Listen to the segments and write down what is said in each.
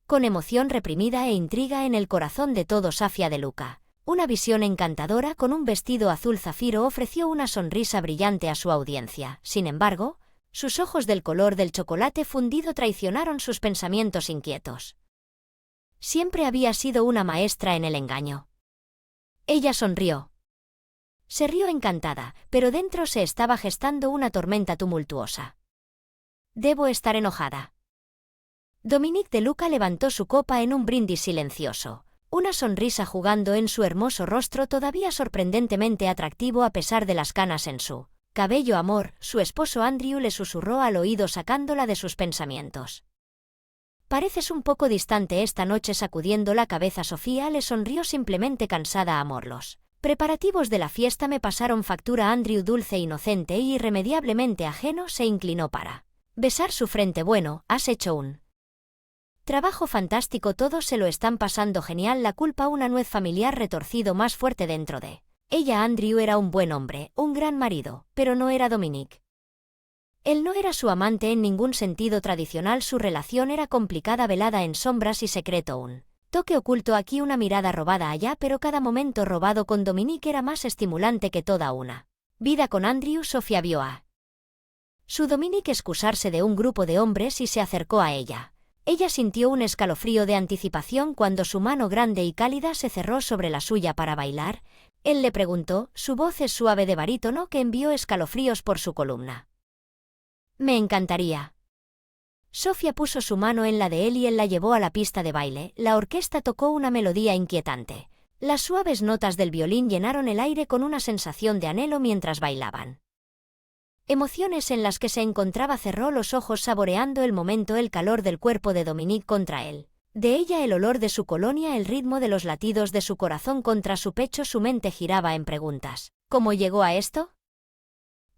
con emoción reprimida e intriga en el corazón de todo Sofía de Luca. Una visión encantadora con un vestido azul zafiro ofreció una sonrisa brillante a su audiencia. Sin embargo, sus ojos del color del chocolate fundido traicionaron sus pensamientos inquietos. Siempre había sido una maestra en el engaño. Ella sonrió. Se rió encantada, pero dentro se estaba gestando una tormenta tumultuosa. Debo estar enojada. Dominique de Luca levantó su copa en un brindis silencioso, una sonrisa jugando en su hermoso rostro todavía sorprendentemente atractivo a pesar de las canas en su cabello. Amor, su esposo Andrew le susurró al oído sacándola de sus pensamientos. Pareces un poco distante esta noche. Sacudiendo la cabeza, Sofía le sonrió simplemente cansada. Amor, los preparativos de la fiesta me pasaron factura. Andrew, dulce, inocente e irremediablemente ajeno, se inclinó para besar su frente. Bueno, has hecho un trabajo fantástico, todos se lo están pasando genial. La culpa, una nuez familiar retorcido más fuerte dentro de ella. Andrew era un buen hombre, un gran marido, pero no era Dominique. Él no era su amante en ningún sentido tradicional. Su relación era complicada, velada en sombras y secreto. Un toque oculto aquí, una mirada robada allá, pero cada momento robado con Dominique era más estimulante que toda una vida con Andrew. Sofía vio a su Dominique excusarse de un grupo de hombres y se acercó a ella. Ella sintió un escalofrío de anticipación cuando su mano grande y cálida se cerró sobre la suya para bailar. Él le preguntó, su voz es suave de barítono que envió escalofríos por su columna. Me encantaría. Sofía puso su mano en la de él y él la llevó a la pista de baile. La orquesta tocó una melodía inquietante. Las suaves notas del violín llenaron el aire con una sensación de anhelo mientras bailaban. Emociones en las que se encontraba. Cerró los ojos saboreando el momento, el calor del cuerpo de Dominique contra él. De ella, el olor de su colonia, el ritmo de los latidos de su corazón contra su pecho. Su mente giraba en preguntas. ¿Cómo llegó a esto?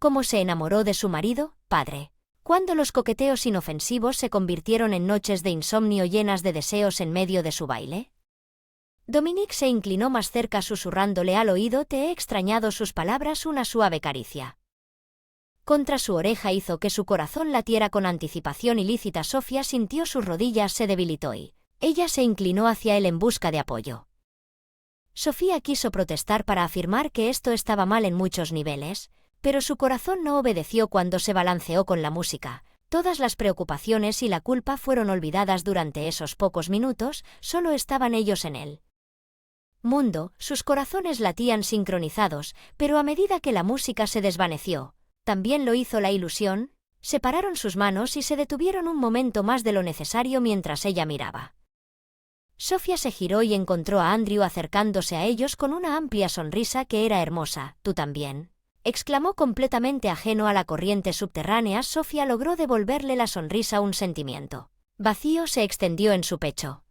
¿Cómo se enamoró de su marido, padre? ¿Cuándo los coqueteos inofensivos se convirtieron en noches de insomnio llenas de deseos en medio de su baile? Dominique se inclinó más cerca susurrándole al oído. Te he extrañado. Sus palabras, una suave caricia contra su oreja, hizo que su corazón latiera con anticipación ilícita. Sofía sintió sus rodillas se debilitó y ella se inclinó hacia él en busca de apoyo. Sofía quiso protestar para afirmar que esto estaba mal en muchos niveles, pero su corazón no obedeció cuando se balanceó con la música. Todas las preocupaciones y la culpa fueron olvidadas durante esos pocos minutos. Solo estaban ellos en el mundo. Sus corazones latían sincronizados, pero a medida que la música se desvaneció, también lo hizo la ilusión. Separaron sus manos y se detuvieron un momento más de lo necesario mientras ella miraba. Sofía se giró y encontró a Andrew acercándose a ellos con una amplia sonrisa que era hermosa. ¿Tú también?, exclamó completamente ajeno a la corriente subterránea. Sofía logró devolverle la sonrisa. Un sentimiento vacío se extendió en su pecho.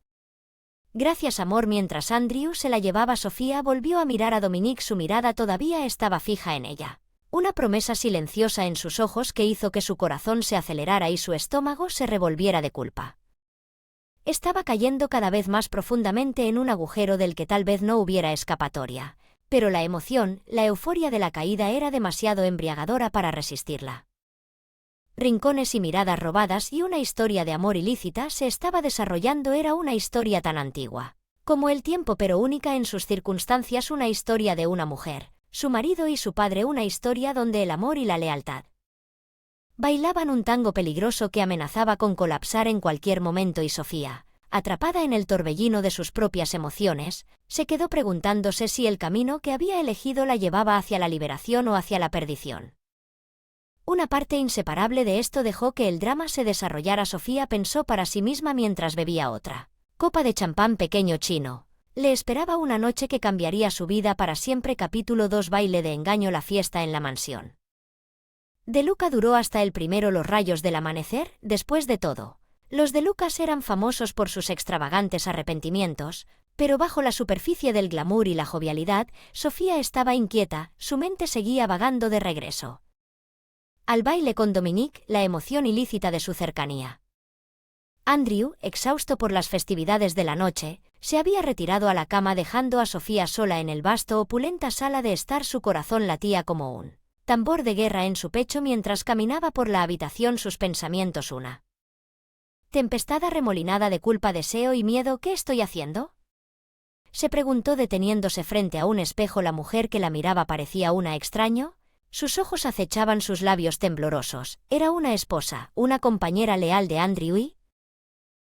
Gracias, amor. Mientras Andrew se la llevaba, Sofía volvió a mirar a Dominique. Su mirada todavía estaba fija en ella. Una promesa silenciosa en sus ojos que hizo que su corazón se acelerara y su estómago se revolviera de culpa. Estaba cayendo cada vez más profundamente en un agujero del que tal vez no hubiera escapatoria, pero la emoción, la euforia de la caída era demasiado embriagadora para resistirla. Rincones y miradas robadas y una historia de amor ilícita se estaba desarrollando. Era una historia tan antigua como el tiempo, pero única en sus circunstancias. Una historia de una mujer, su marido y su padre. Una historia donde el amor y la lealtad bailaban un tango peligroso que amenazaba con colapsar en cualquier momento. Y Sofía, atrapada en el torbellino de sus propias emociones, se quedó preguntándose si el camino que había elegido la llevaba hacia la liberación o hacia la perdición. Una parte inseparable de esto dejó que el drama se desarrollara. Sofía pensó para sí misma mientras bebía otra copa de champán. Pequeño chino le esperaba una noche que cambiaría su vida para siempre. Capítulo 2. Baile de engaño. La fiesta en la mansión de Luca duró hasta el primero. Los rayos del amanecer. Después de todo, los de Lucas eran famosos por sus extravagantes arrepentimientos, pero bajo la superficie del glamour y la jovialidad, Sofía estaba inquieta. Su mente seguía vagando de regreso al baile con Dominique, la emoción ilícita de su cercanía. Andrew, exhausto por las festividades de la noche, se había retirado a la cama dejando a Sofía sola en el vasto, opulenta sala de estar. Su corazón latía como un tambor de guerra en su pecho mientras caminaba por la habitación. Sus pensamientos una Tempestada remolinada de culpa, deseo y miedo, ¿qué estoy haciendo?, se preguntó deteniéndose frente a un espejo. La mujer que la miraba parecía una extraño. Sus ojos acechaban sus labios temblorosos. ¿Era una esposa, una compañera leal de Andrew y?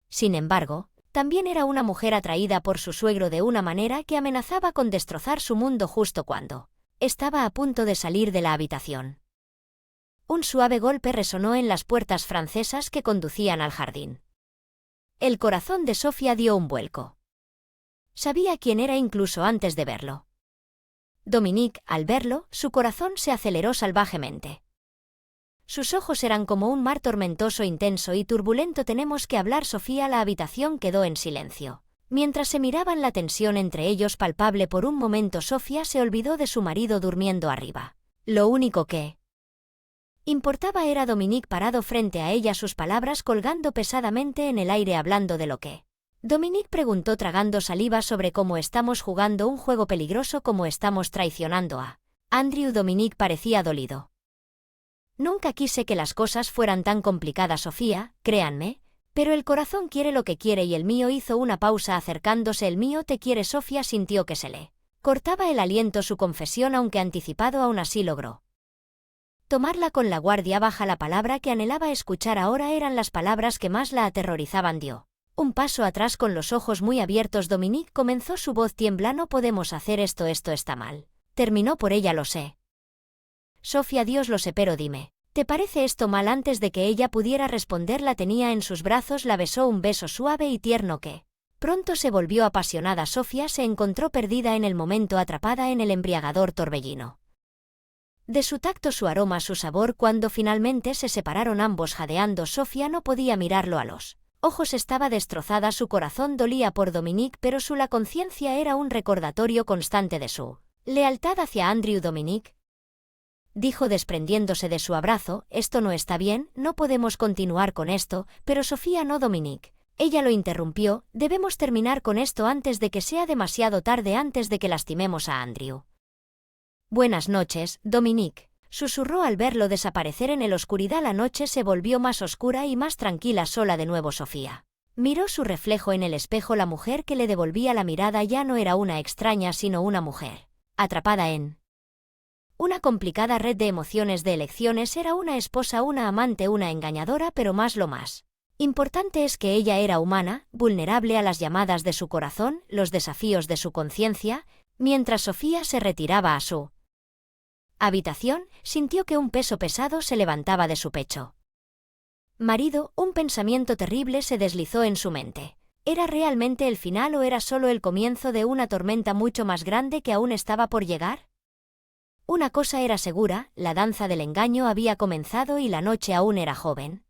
Sin embargo, también era una mujer atraída por su suegro de una manera que amenazaba con destrozar su mundo justo cuando estaba a punto de salir de la habitación. Un suave golpe resonó en las puertas francesas que conducían al jardín. El corazón de Sofía dio un vuelco. Sabía quién era incluso antes de verlo. Dominique, al verlo, su corazón se aceleró salvajemente. Sus ojos eran como un mar tormentoso, intenso y turbulento. Tenemos que hablar, Sofía. La habitación quedó en silencio. Mientras se miraban, la tensión entre ellos palpable. Por un momento Sofía se olvidó de su marido durmiendo arriba. Lo único que importaba era Dominique parado frente a ella, sus palabras colgando pesadamente en el aire. ¿Hablando de lo que? Dominique preguntó tragando saliva. Sobre cómo estamos jugando un juego peligroso, cómo estamos traicionando a Andrew. Dominique parecía dolido. Nunca quise que las cosas fueran tan complicadas, Sofía, créanme, pero el corazón quiere lo que quiere y el mío. Hizo una pausa acercándose. El mío te quiere. Sofía sintió que se le cortaba el aliento. Su confesión, aunque anticipado, aún así logró tomarla con la guardia baja. La palabra que anhelaba escuchar ahora eran las palabras que más la aterrorizaban. Dio un paso atrás con los ojos muy abiertos. Dominique comenzó, su voz tiembla. No podemos hacer esto está mal. Terminó por ella. Lo sé, Sofía, Dios lo sé, pero dime, ¿te parece esto mal? Antes de que ella pudiera responder, la tenía en sus brazos, la besó, un beso suave y tierno que pronto se volvió apasionada. Sofía se encontró perdida en el momento, atrapada en el embriagador torbellino de su tacto, su aroma, su sabor. Cuando finalmente se separaron ambos jadeando, Sofía no podía mirarlo a los ojos. Estaba destrozada, su corazón dolía por Dominique, pero la conciencia era un recordatorio constante de su lealtad hacia Andrew. Dominique, dijo desprendiéndose de su abrazo, esto no está bien, no podemos continuar con esto. Pero Sofía, no, Dominique. Ella lo interrumpió, debemos terminar con esto antes de que sea demasiado tarde, antes de que lastimemos a Andrew. Buenas noches, Dominique, susurró al verlo desaparecer en la oscuridad. La noche se volvió más oscura y más tranquila. Sola de nuevo, Sofía miró su reflejo en el espejo. La mujer que le devolvía la mirada ya no era una extraña, sino una mujer atrapada en una complicada red de emociones, de elecciones. Era una esposa, una amante, una engañadora, pero lo más importante es que ella era humana, vulnerable a las llamadas de su corazón, los desafíos de su conciencia. Mientras Sofía se retiraba a su habitación, sintió que un peso pesado se levantaba de su pecho. Marido, un pensamiento terrible se deslizó en su mente. ¿Era realmente el final o era solo el comienzo de una tormenta mucho más grande que aún estaba por llegar? Una cosa era segura, la danza del engaño había comenzado y la noche aún era joven.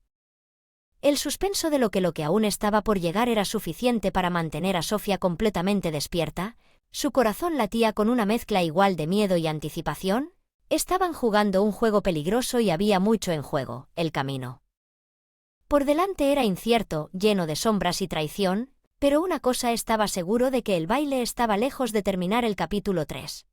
El suspenso de lo que aún estaba por llegar era suficiente para mantener a Sofía completamente despierta. Su corazón latía con una mezcla igual de miedo y anticipación. Estaban jugando un juego peligroso y había mucho en juego. El camino por delante era incierto, lleno de sombras y traición, pero una cosa estaba seguro, de que el baile estaba lejos de terminar. El capítulo 3.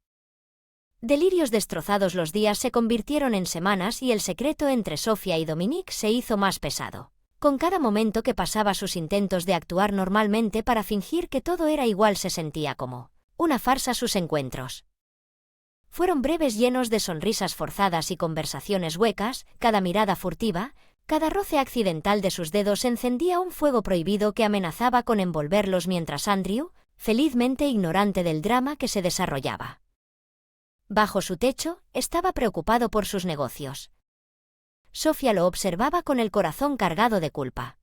Delirios destrozados. Los días se convirtieron en semanas y el secreto entre Sofía y Dominique se hizo más pesado. Con cada momento que pasaba, sus intentos de actuar normalmente para fingir que todo era igual se sentía como una farsa. Sus encuentros fueron breves, llenos de sonrisas forzadas y conversaciones huecas. Cada mirada furtiva, cada roce accidental de sus dedos encendía un fuego prohibido que amenazaba con envolverlos, mientras Andrew, felizmente ignorante del drama que se desarrollaba bajo su techo, estaba preocupado por sus negocios. Sofía lo observaba con el corazón cargado de culpa.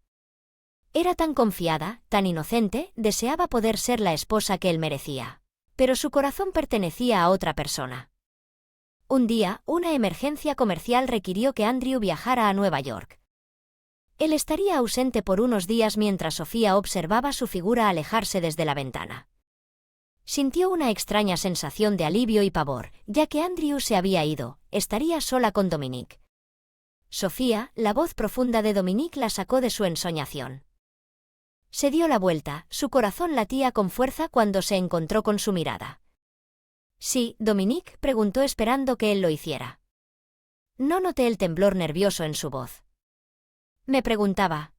Era tan confiada, tan inocente, deseaba poder ser la esposa que él merecía. Pero su corazón pertenecía a otra persona. Un día, una emergencia comercial requirió que Andrew viajara a Nueva York. Él estaría ausente por unos días mientras Sofía observaba su figura alejarse desde la ventana. Sintió una extraña sensación de alivio y pavor, ya que Andrew se había ido, estaría sola con Dominique. Sofía, la voz profunda de Dominique la sacó de su ensoñación. Se dio la vuelta, su corazón latía con fuerza cuando se encontró con su mirada. «Sí, Dominique», preguntó esperando que él lo hiciera. No noté el temblor nervioso en su voz. Me preguntaba.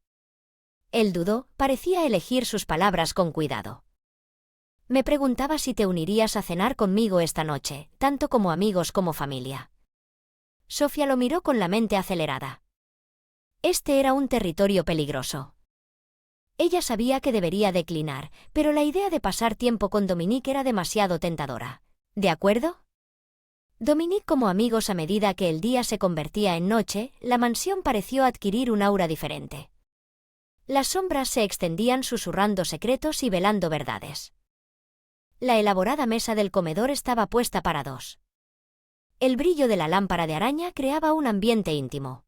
Él dudó, parecía elegir sus palabras con cuidado. Me preguntaba si te unirías a cenar conmigo esta noche, tanto como amigos como familia. Sofía lo miró con la mente acelerada. Este era un territorio peligroso. Ella sabía que debería declinar, pero la idea de pasar tiempo con Dominique era demasiado tentadora. ¿De acuerdo? Dominique como amigos. A medida que el día se convertía en noche, la mansión pareció adquirir un aura diferente. Las sombras se extendían susurrando secretos y velando verdades. La elaborada mesa del comedor estaba puesta para dos. El brillo de la lámpara de araña creaba un ambiente íntimo.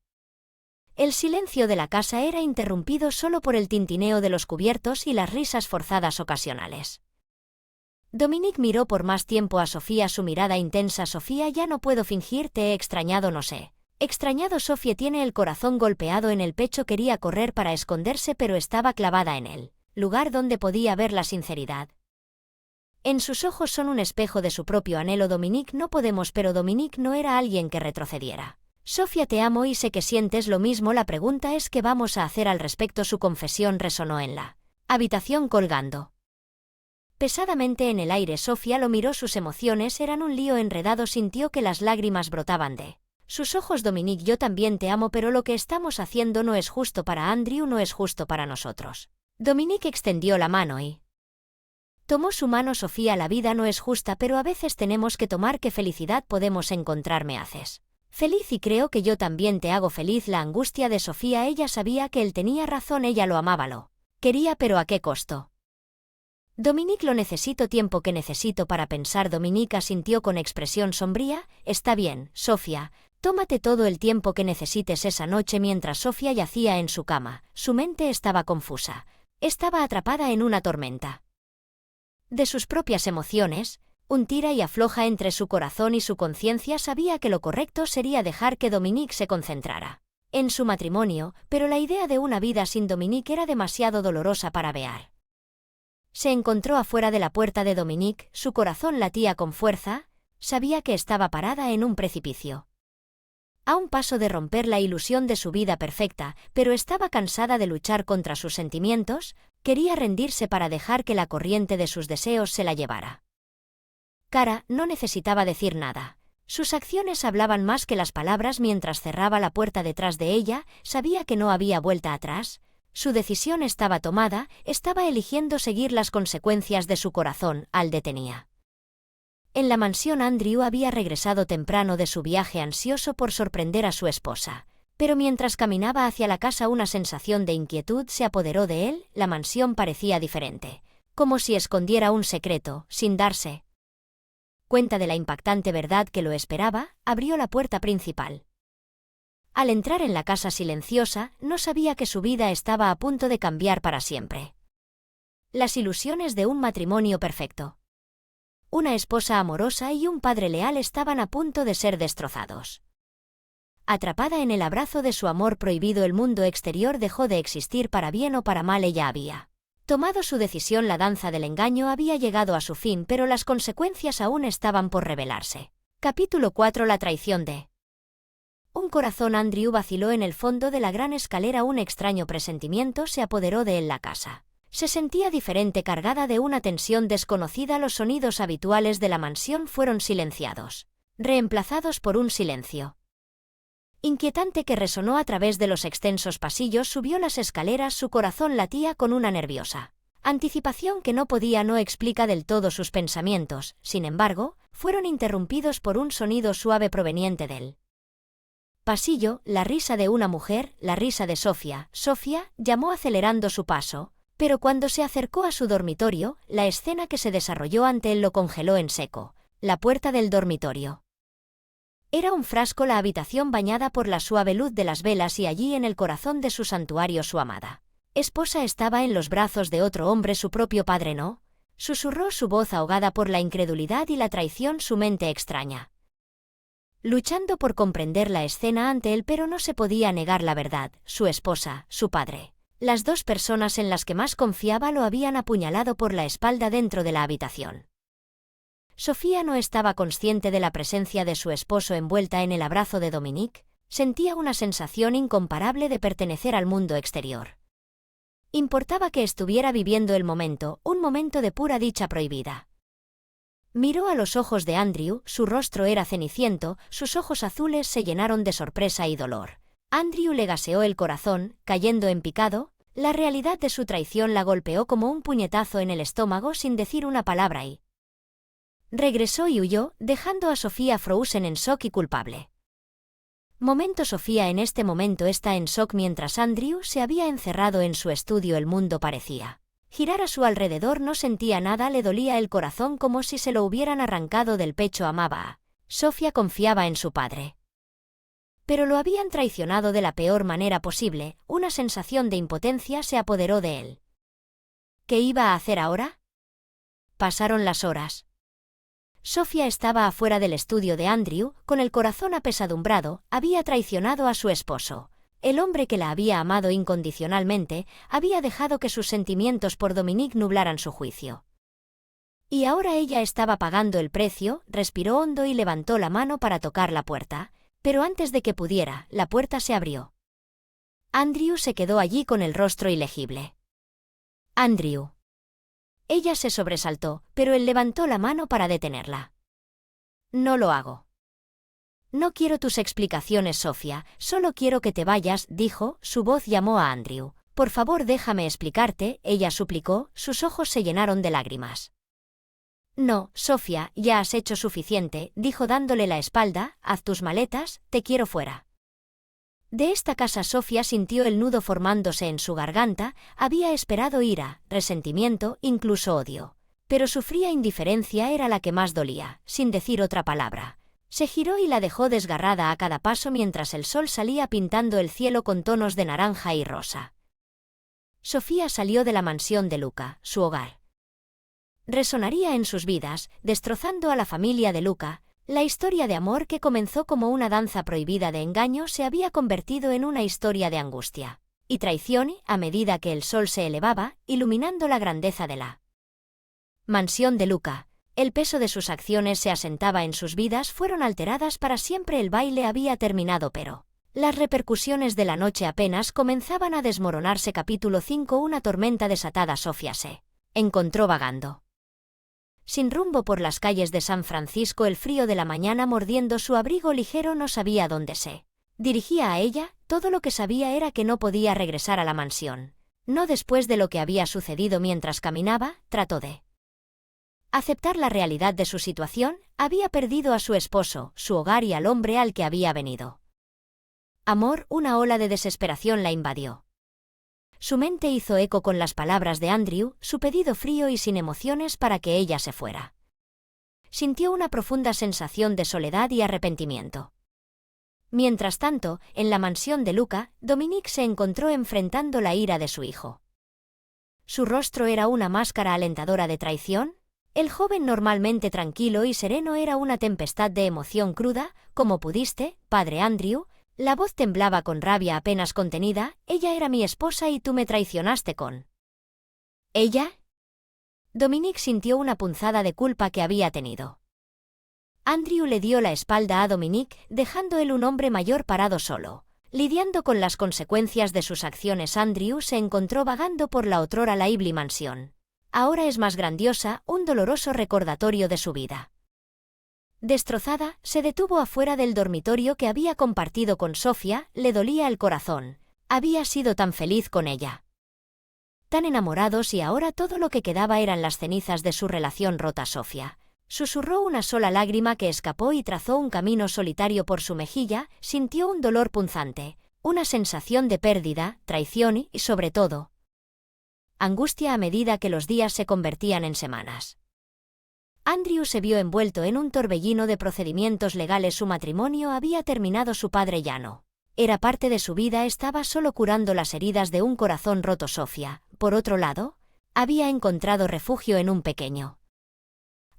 El silencio de la casa era interrumpido solo por el tintineo de los cubiertos y las risas forzadas ocasionales. Dominique miró por más tiempo a Sofía, su mirada intensa. Sofía, ya no puedo fingir, te he extrañado, no sé. Extrañado. Sofía tiene el corazón golpeado en el pecho, quería correr para esconderse, pero estaba clavada en él, lugar donde podía ver la sinceridad. En sus ojos son un espejo de su propio anhelo. Dominique, no podemos, pero Dominique no era alguien que retrocediera. Sofía, te amo y sé que sientes lo mismo. La pregunta es qué vamos a hacer al respecto. Su confesión resonó en la habitación colgando pesadamente en el aire. Sofía lo miró, sus emociones eran un lío enredado, sintió que las lágrimas brotaban de sus ojos. Dominique, yo también te amo, pero lo que estamos haciendo no es justo para Andrew, no es justo para nosotros. Dominique extendió la mano y tomó su mano. Sofía, la vida no es justa, pero a veces tenemos que tomar. ¿Qué felicidad podemos encontrar? Me haces feliz y creo que yo también te hago feliz. La angustia de Sofía, ella sabía que él tenía razón, ella lo amaba, lo quería, pero ¿a qué costo? Dominique, lo necesito tiempo que necesito para pensar. Dominique asintió con expresión sombría. Está bien, Sofía, tómate todo el tiempo que necesites. Esa noche, mientras Sofía yacía en su cama, su mente estaba confusa. Estaba atrapada en una tormenta de sus propias emociones, un tira y afloja entre su corazón y su conciencia. Sabía que lo correcto sería dejar que Dominique se concentrara en su matrimonio, pero la idea de una vida sin Dominique era demasiado dolorosa para Bear. Se encontró afuera de la puerta de Dominique, su corazón latía con fuerza, sabía que estaba parada en un precipicio. A un paso de romper la ilusión de su vida perfecta, pero estaba cansada de luchar contra sus sentimientos, quería rendirse para dejar que la corriente de sus deseos se la llevara. Cara no necesitaba decir nada. Sus acciones hablaban más que las palabras. Mientras cerraba la puerta detrás de ella, sabía que no había vuelta atrás. Su decisión estaba tomada, estaba eligiendo seguir las consecuencias de su corazón. Al detenía. En la mansión, Andrew había regresado temprano de su viaje, ansioso por sorprender a su esposa. Pero mientras caminaba hacia la casa, una sensación de inquietud se apoderó de él. La mansión parecía diferente, como si escondiera un secreto, sin darse cuenta de la impactante verdad que lo esperaba. Abrió la puerta principal. Al entrar en la casa silenciosa, no sabía que su vida estaba a punto de cambiar para siempre. Las ilusiones de un matrimonio perfecto, una esposa amorosa y un padre leal estaban a punto de ser destrozados. Atrapada en el abrazo de su amor prohibido, el mundo exterior dejó de existir. Para bien o para mal, ella había tomado su decisión. La danza del engaño había llegado a su fin, pero las consecuencias aún estaban por revelarse. Capítulo 4. La traición de un corazón. Andrew vaciló en el fondo de la gran escalera. Un extraño presentimiento se apoderó de él. La casa se sentía diferente, cargada de una tensión desconocida. Los sonidos habituales de la mansión fueron silenciados, reemplazados por un silencio inquietante que resonó a través de los extensos pasillos. Subió las escaleras, su corazón latía con una nerviosa anticipación que no podía no explica del todo sus pensamientos. Sin embargo, fueron interrumpidos por un sonido suave proveniente del pasillo, la risa de una mujer, la risa de Sofía. Sofía llamó acelerando su paso, pero cuando se acercó a su dormitorio, la escena que se desarrolló ante él lo congeló en seco. La puerta del dormitorio era un frasco, la habitación bañada por la suave luz de las velas, y allí, en el corazón de su santuario, su amada esposa estaba en los brazos de otro hombre. Su propio padre no, susurró, su voz ahogada por la incredulidad y la traición. Su mente extraña, luchando por comprender la escena ante él, pero no se podía negar la verdad. Su esposa, su padre, las dos personas en las que más confiaba, lo habían apuñalado por la espalda dentro de la habitación. Sofía no estaba consciente de la presencia de su esposo envuelta en el abrazo de Dominique. Sentía una sensación incomparable de pertenecer al mundo exterior. Importaba que estuviera viviendo el momento, un momento de pura dicha prohibida. Miró a los ojos de Andrew, su rostro era ceniciento, sus ojos azules se llenaron de sorpresa y dolor. Andrew le gaseó el corazón, cayendo en picado, la realidad de su traición la golpeó como un puñetazo en el estómago sin decir una palabra y regresó y huyó, dejando a Sofía frozen en shock y culpable. Sofía en este momento está en shock mientras Andrew se había encerrado en su estudio. El mundo parecía girar a su alrededor, no sentía nada, le dolía el corazón como si se lo hubieran arrancado del pecho. Amaba a Sofía, confiaba en su padre. Pero lo habían traicionado de la peor manera posible, una sensación de impotencia se apoderó de él. ¿Qué iba a hacer ahora? Pasaron las horas. Sofía estaba afuera del estudio de Andrew, con el corazón apesadumbrado, había traicionado a su esposo. El hombre que la había amado incondicionalmente, había dejado que sus sentimientos por Dominique nublaran su juicio. Y ahora ella estaba pagando el precio, respiró hondo y levantó la mano para tocar la puerta, pero antes de que pudiera, la puerta se abrió. Andrew se quedó allí con el rostro ilegible. Andrew. Ella se sobresaltó, pero él levantó la mano para detenerla. No lo hago. No quiero tus explicaciones, Sofía, solo quiero que te vayas, dijo, su voz llamó a Andrew. Por favor, déjame explicarte, ella suplicó, sus ojos se llenaron de lágrimas. No, Sofía, ya has hecho suficiente, dijo dándole la espalda, haz tus maletas, te quiero fuera. De esta casa. Sofía sintió el nudo formándose en su garganta, había esperado ira, resentimiento, incluso odio. Pero su fría indiferencia era la que más dolía, sin decir otra palabra. Se giró y la dejó desgarrada a cada paso mientras el sol salía pintando el cielo con tonos de naranja y rosa. Sofía salió de la mansión de Luca, su hogar. Resonaría en sus vidas, destrozando a la familia de Luca. La historia de amor que comenzó como una danza prohibida de engaño se había convertido en una historia de angustia y traición a medida que el sol se elevaba, iluminando la grandeza de la mansión de Luca. El peso de sus acciones se asentaba en sus vidas, fueron alteradas para siempre. El baile había terminado, pero las repercusiones de la noche apenas comenzaban a desmoronarse. Capítulo 5. Una tormenta desatada. Sofía se encontró vagando sin rumbo por las calles de San Francisco, el frío de la mañana mordiendo su abrigo ligero. No sabía dónde se dirigía a ella, todo lo que sabía era que no podía regresar a la mansión. No después de lo que había sucedido mientras caminaba, trató de aceptar la realidad de su situación, había perdido a su esposo, su hogar y al hombre al que había venido. Amor, una ola de desesperación la invadió. Su mente hizo eco con las palabras de Andrew, su pedido frío y sin emociones para que ella se fuera. Sintió una profunda sensación de soledad y arrepentimiento. Mientras tanto, en la mansión de Luca, Dominique se encontró enfrentando la ira de su hijo. Su rostro era una máscara alentadora de traición. El joven, normalmente tranquilo y sereno, era una tempestad de emoción cruda. ¿Cómo pudiste, padre Andrew? La voz temblaba con rabia apenas contenida. Ella era mi esposa y tú me traicionaste con ¿ella? Dominique sintió una punzada de culpa que había tenido. Andrew le dio la espalda a Dominique, dejando él un hombre mayor parado solo, lidiando con las consecuencias de sus acciones. Andrew se encontró vagando por la otrora Lively Mansión. Ahora es más grandiosa, un doloroso recordatorio de su vida. Destrozada, se detuvo afuera del dormitorio que había compartido con Sofía, le dolía el corazón. Había sido tan feliz con ella. Tan enamorados y ahora todo lo que quedaba eran las cenizas de su relación rota. Sofía susurró una sola lágrima que escapó y trazó un camino solitario por su mejilla, sintió un dolor punzante, una sensación de pérdida, traición y, sobre todo, angustia a medida que los días se convertían en semanas. Andrew se vio envuelto en un torbellino de procedimientos legales. Su matrimonio había terminado, su padre ya no era parte de su vida, estaba solo curando las heridas de un corazón roto. Sofía, por otro lado, había encontrado refugio en un pequeño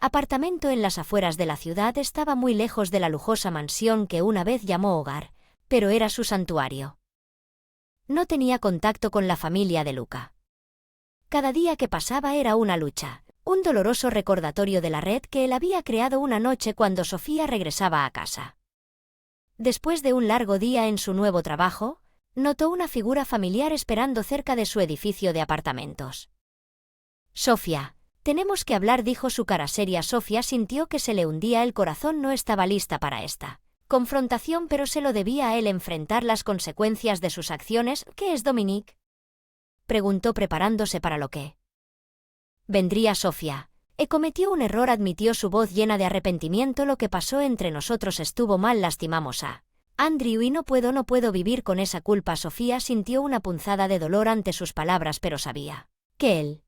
apartamento en las afueras de la ciudad. Estaba muy lejos de la lujosa mansión que una vez llamó hogar, pero era su santuario. No tenía contacto con la familia de Luca. Cada día que pasaba era una lucha. Un doloroso recordatorio de la red que él había creado una noche cuando Sofía regresaba a casa. Después de un largo día en su nuevo trabajo, Notó una figura familiar esperando cerca de su edificio de apartamentos. Sofía, tenemos que hablar, dijo su cara seria. Sofía sintió que se le hundía el corazón. No estaba lista para esta confrontación, pero se lo debía a él enfrentar las consecuencias de sus acciones. ¿Qué es Dominique?, preguntó preparándose para lo que vendría. Sofía, cometió un error, admitió, su voz llena de arrepentimiento. Lo que pasó entre nosotros estuvo mal, lastimamos a Andrew y no puedo vivir con esa culpa. Sofía sintió una punzada de dolor ante sus palabras, pero sabía que él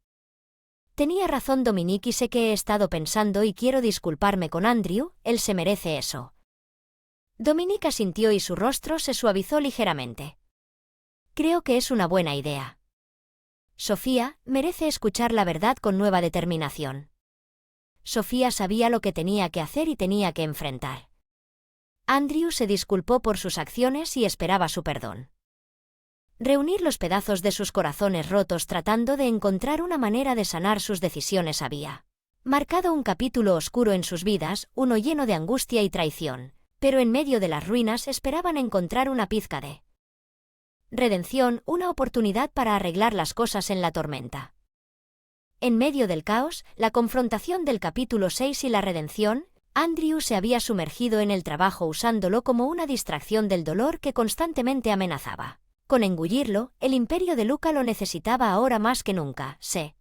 tenía razón. Dominique, y sé que he estado pensando y quiero disculparme con Andrew, él se merece eso. Dominique asintió y su rostro se suavizó ligeramente. Creo que es una buena idea. Sofía merece escuchar la verdad con nueva determinación. Sofía sabía lo que tenía que hacer y tenía que enfrentar. Andrew se disculpó por sus acciones y esperaba su perdón. Reunir los pedazos de sus corazones rotos tratando de encontrar una manera de sanar sus decisiones había marcado un capítulo oscuro en sus vidas, uno lleno de angustia y traición, pero en medio de las ruinas esperaban encontrar una pizca de redención, una oportunidad para arreglar las cosas en la tormenta. En medio del caos, la confrontación del capítulo 6 y la redención, Andrew se había sumergido en el trabajo usándolo como una distracción del dolor que constantemente amenazaba con engullirlo. El imperio de Luca lo necesitaba ahora más que nunca. Se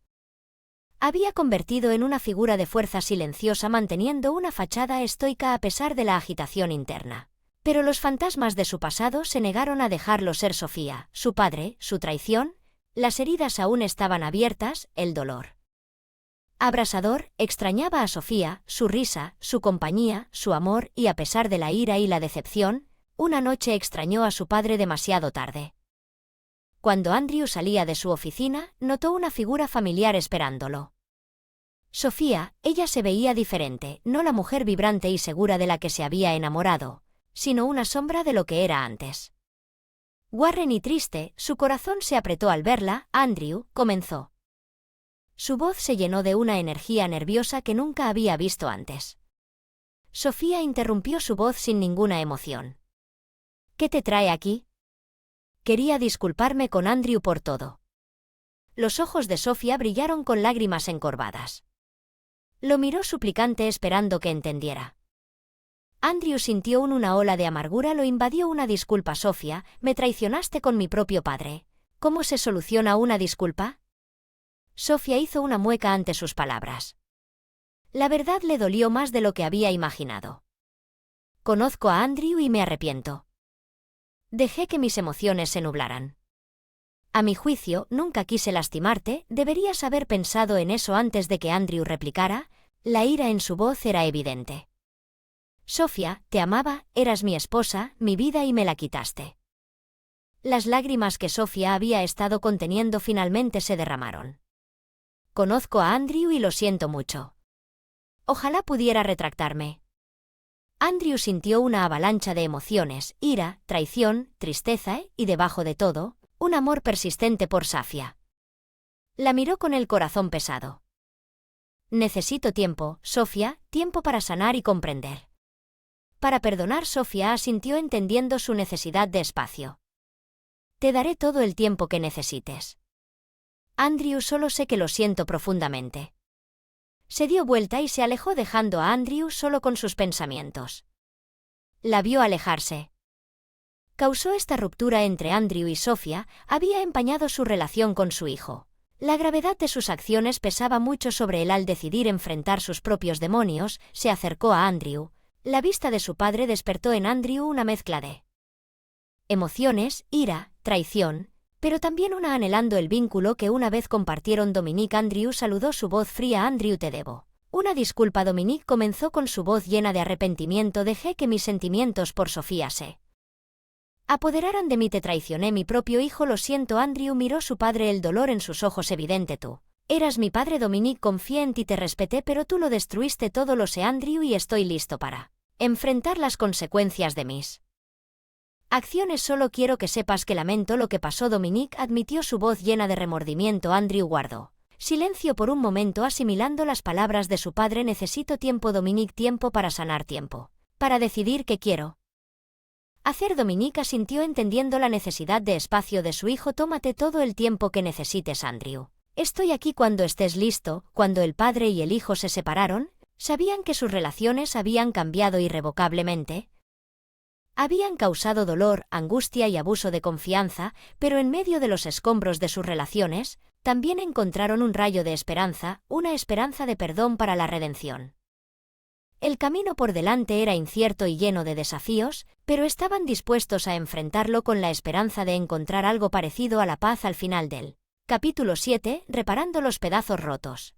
había convertido en una figura de fuerza silenciosa, manteniendo una fachada estoica a pesar de la agitación interna. Pero los fantasmas de su pasado se negaron a dejarlo ser. Sofía, su padre, su traición, las heridas aún estaban abiertas, el dolor abrasador extrañaba a Sofía, su risa, su compañía, su amor, y a pesar de la ira y la decepción, una noche extrañó a su padre demasiado tarde. Cuando Andrew salía de su oficina, notó una figura familiar esperándolo. Sofía, ella se veía diferente, no la mujer vibrante y segura de la que se había enamorado, sino una sombra de lo que era antes. Warren, y triste, su corazón se apretó al verla. Andrew, comenzó. Su voz se llenó de una energía nerviosa que nunca había visto antes. Sofía interrumpió su voz sin ninguna emoción. ¿Qué te trae aquí? Quería disculparme con Andrew por todo. Los ojos de Sofía brillaron con lágrimas encorvadas. Lo miró suplicante esperando que entendiera. Andrew sintió una ola de amargura lo invadió. Una disculpa, Sofía, me traicionaste con mi propio padre. ¿Cómo se soluciona una disculpa? Sofía hizo una mueca ante sus palabras. La verdad le dolió más de lo que había imaginado. Conozco a Andrew y me arrepiento. Dejé que mis emociones se nublaran. A mi juicio, nunca quise lastimarte, deberías haber pensado en eso antes de que Andrew replicara. La ira en su voz era evidente. Sofía, te amaba, eras mi esposa, mi vida y me la quitaste. Las lágrimas que Sofía había estado conteniendo finalmente se derramaron. Conozco a Andrew y lo siento mucho. Ojalá pudiera retractarme. Andrew sintió una avalancha de emociones, ira, traición, tristeza y, debajo de todo, un amor persistente por Sofía. La miró con el corazón pesado. Necesito tiempo, Sofía, tiempo para sanar y comprender. Para perdonar. Sofía asintió entendiendo su necesidad de espacio. Te daré todo el tiempo que necesites. Andrew, solo sé que lo siento profundamente. Se dio vuelta y se alejó dejando a Andrew solo con sus pensamientos. La vio alejarse. Causó esta ruptura entre Andrew y Sofía, había empañado su relación con su hijo. La gravedad de sus acciones pesaba mucho sobre él al decidir enfrentar sus propios demonios. Se acercó a Andrew. La vista de su padre despertó en Andrew una mezcla de emociones, ira, traición, pero también una anhelando el vínculo que una vez compartieron. Dominique, Andrew saludó, su voz fría. Andrew, te debo una disculpa. Dominique comenzó con su voz llena de arrepentimiento. Dejé que mis sentimientos por Sofía se apoderaran de mí. Te traicioné, mi propio hijo. Lo siento. Andrew miró a su padre, el dolor en sus ojos evidente. Tú eras mi padre. Dominique, confié en ti, te respeté, pero tú lo destruiste todo. Lo sé, Andrew, y estoy listo para enfrentar las consecuencias de mis acciones. Solo quiero que sepas que lamento lo que pasó. Dominique admitió, su voz llena de remordimiento. Andrew guardó silencio por un momento, asimilando las palabras de su padre. Necesito tiempo, Dominique, tiempo para sanar, tiempo para decidir qué quiero Hacer Dominique asintió entendiendo la necesidad de espacio de su hijo. Tómate todo el tiempo que necesites, Andrew. Estoy aquí cuando estés listo. Cuando el padre y el hijo se separaron, sabían que sus relaciones habían cambiado irrevocablemente. Habían causado dolor, angustia y abuso de confianza, pero en medio de los escombros de sus relaciones, también encontraron un rayo de esperanza, una esperanza de perdón para la redención. El camino por delante era incierto y lleno de desafíos, pero estaban dispuestos a enfrentarlo con la esperanza de encontrar algo parecido a la paz al final del capítulo 7, reparando los pedazos rotos.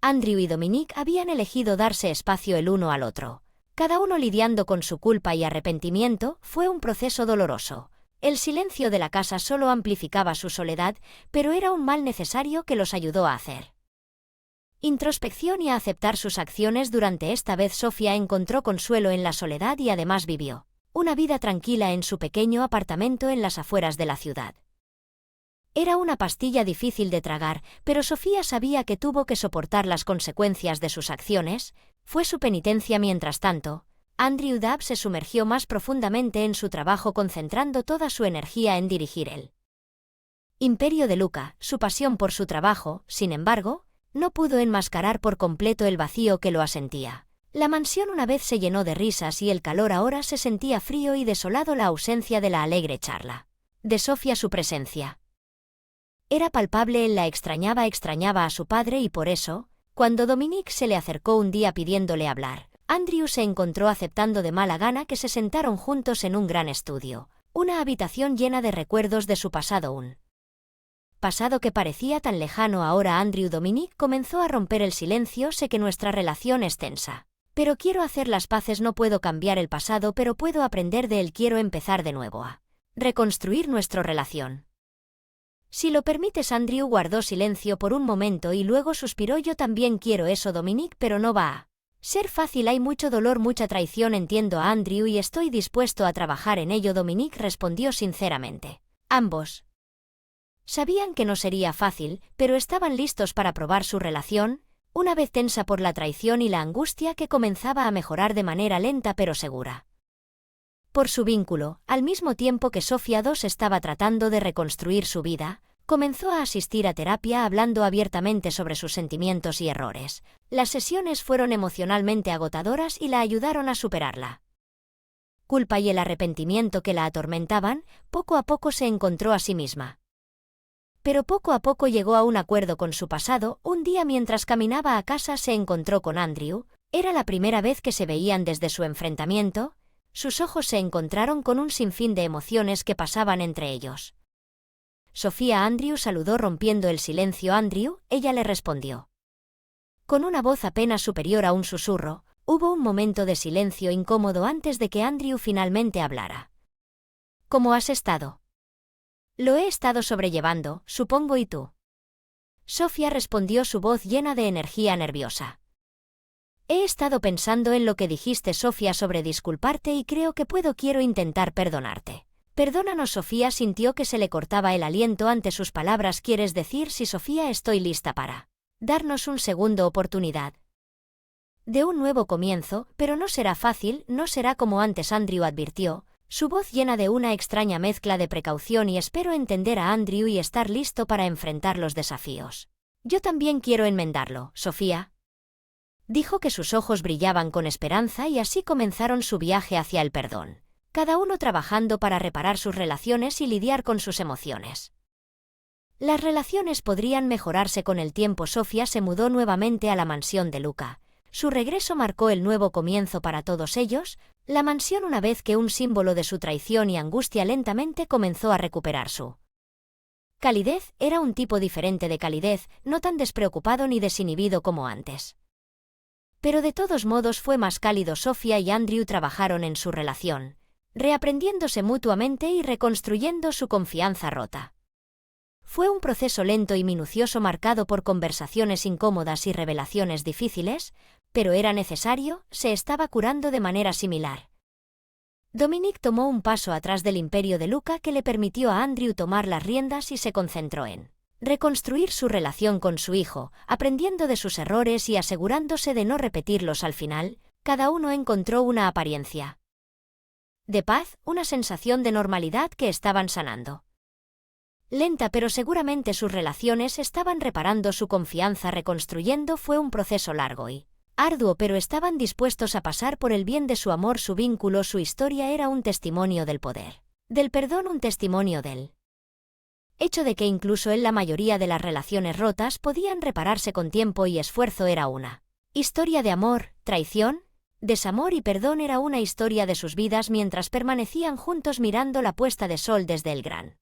Andrew y Dominique habían elegido darse espacio el uno al otro. Cada uno lidiando con su culpa y arrepentimiento. Fue un proceso doloroso. El silencio de la casa solo amplificaba su soledad, pero era un mal necesario que los ayudó a hacer introspección y a aceptar sus acciones. Durante esta vez Sofía encontró consuelo en la soledad y además vivió una vida tranquila en su pequeño apartamento en las afueras de la ciudad. Era una pastilla difícil de tragar, pero Sofía sabía que tuvo que soportar las consecuencias de sus acciones. Fue su penitencia. Mientras tanto, Andrew Dabb se sumergió más profundamente en su trabajo, concentrando toda su energía en dirigir el imperio de Luca. Su pasión por su trabajo, sin embargo, no pudo enmascarar por completo el vacío que lo asentía. La mansión una vez se llenó de risas y el calor ahora se sentía frío y desolado. La ausencia de la alegre charla de Sofía, su presencia era palpable. Él la extrañaba a su padre y por eso, cuando Dominique se le acercó un día pidiéndole hablar, Andrew se encontró aceptando de mala gana que se sentaron juntos en un gran estudio, una habitación llena de recuerdos de su pasado, un pasado que parecía tan lejano ahora. Dominique comenzó a romper el silencio. Sé que nuestra relación es tensa, pero quiero hacer las paces. No puedo cambiar el pasado, pero puedo aprender de él. Quiero empezar de nuevo a reconstruir nuestra relación. Si lo permites. Andrew guardó silencio por un momento y luego suspiró. Yo también quiero eso, Dominique, pero no va a ser fácil. Hay mucho dolor, mucha traición. Entiendo a Andrew y estoy dispuesto a trabajar en ello. Dominique respondió sinceramente. Ambos sabían que no sería fácil, pero estaban listos para probar su relación, una vez tensa por la traición y la angustia que comenzaba a mejorar de manera lenta pero segura. Por su vínculo, al mismo tiempo que Sofía II estaba tratando de reconstruir su vida, comenzó a asistir a terapia hablando abiertamente sobre sus sentimientos y errores. Las sesiones fueron emocionalmente agotadoras y la ayudaron a superarla culpa y el arrepentimiento que la atormentaban. Poco a poco se encontró a sí misma. Pero poco a poco llegó a un acuerdo con su pasado. Un día mientras caminaba a casa se encontró con Andrew. Era la primera vez que se veían desde su enfrentamiento. Sus ojos se encontraron con un sinfín de emociones que pasaban entre ellos. Sofía. Andrew saludó rompiendo el silencio. Andrew, ella le respondió con una voz apenas superior a un susurro. Hubo un momento de silencio incómodo antes de que Andrew finalmente hablara. ¿Cómo has estado? Lo he estado sobrellevando, supongo, ¿y tú? Sofía respondió, su voz llena de energía nerviosa. He estado pensando en lo que dijiste, Sofía, sobre disculparte y creo que quiero intentar perdonarte. Perdónanos. Sofía sintió que se le cortaba el aliento ante sus palabras. ¿Quieres decir? Sí, Sofía, estoy lista para darnos un segundo oportunidad de un nuevo comienzo, pero no será fácil, no será como antes. Andrew advirtió, su voz llena de una extraña mezcla de precaución, y espero entender a Andrew y estar listo para enfrentar los desafíos. Yo también quiero enmendarlo, Sofía. Dijo que sus ojos brillaban con esperanza y así comenzaron su viaje hacia el perdón, cada uno trabajando para reparar sus relaciones y lidiar con sus emociones. Las relaciones podrían mejorarse con el tiempo. Sofía se mudó nuevamente a la mansión de Luca. Su regreso marcó el nuevo comienzo para todos ellos. La mansión, una vez que un símbolo de su traición y angustia, lentamente comenzó a recuperar su calidez. Era un tipo diferente de calidez, no tan despreocupado ni desinhibido como antes. Pero de todos modos fue más cálido. Sofía y Andrew trabajaron en su relación, reaprendiéndose mutuamente y reconstruyendo su confianza rota. Fue un proceso lento y minucioso, marcado por conversaciones incómodas y revelaciones difíciles, pero era necesario. Se estaba curando de manera similar. Dominique tomó un paso atrás del imperio de Luca, que le permitió a Andrew tomar las riendas y se concentró en reconstruir su relación con su hijo, aprendiendo de sus errores y asegurándose de no repetirlos. Al final, cada uno encontró una apariencia de paz, una sensación de normalidad que estaban sanando. Lenta pero seguramente sus relaciones estaban reparando su confianza, reconstruyendo. Fue un proceso largo y arduo, pero estaban dispuestos a pasar por el bien de su amor, su vínculo. Su historia era un testimonio del poder del perdón, un testimonio del hecho de que incluso en la mayoría de las relaciones rotas podían repararse con tiempo y esfuerzo. Era una historia de amor, traición, desamor y perdón. Era una historia de sus vidas mientras permanecían juntos mirando la puesta de sol desde el gran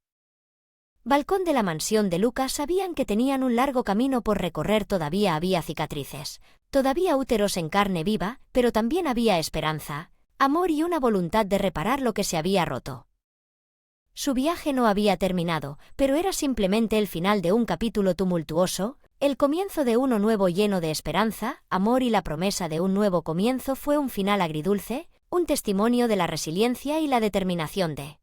balcón de la mansión de Luca. Sabían que tenían un largo camino por recorrer. Todavía había cicatrices, todavía úteros en carne viva, pero también había esperanza, amor y una voluntad de reparar lo que se había roto. Su viaje no había terminado, pero era simplemente el final de un capítulo tumultuoso, el comienzo de uno nuevo lleno de esperanza, amor y la promesa de un nuevo comienzo. Fue un final agridulce, un testimonio de la resiliencia y la determinación de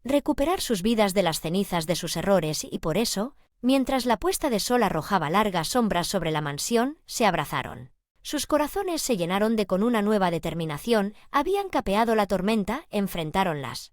recuperar sus vidas de las cenizas de sus errores. Y por eso, mientras la puesta de sol arrojaba largas sombras sobre la mansión, se abrazaron. Sus corazones se llenaron con una nueva determinación. Habían capeado la tormenta, enfrentaron las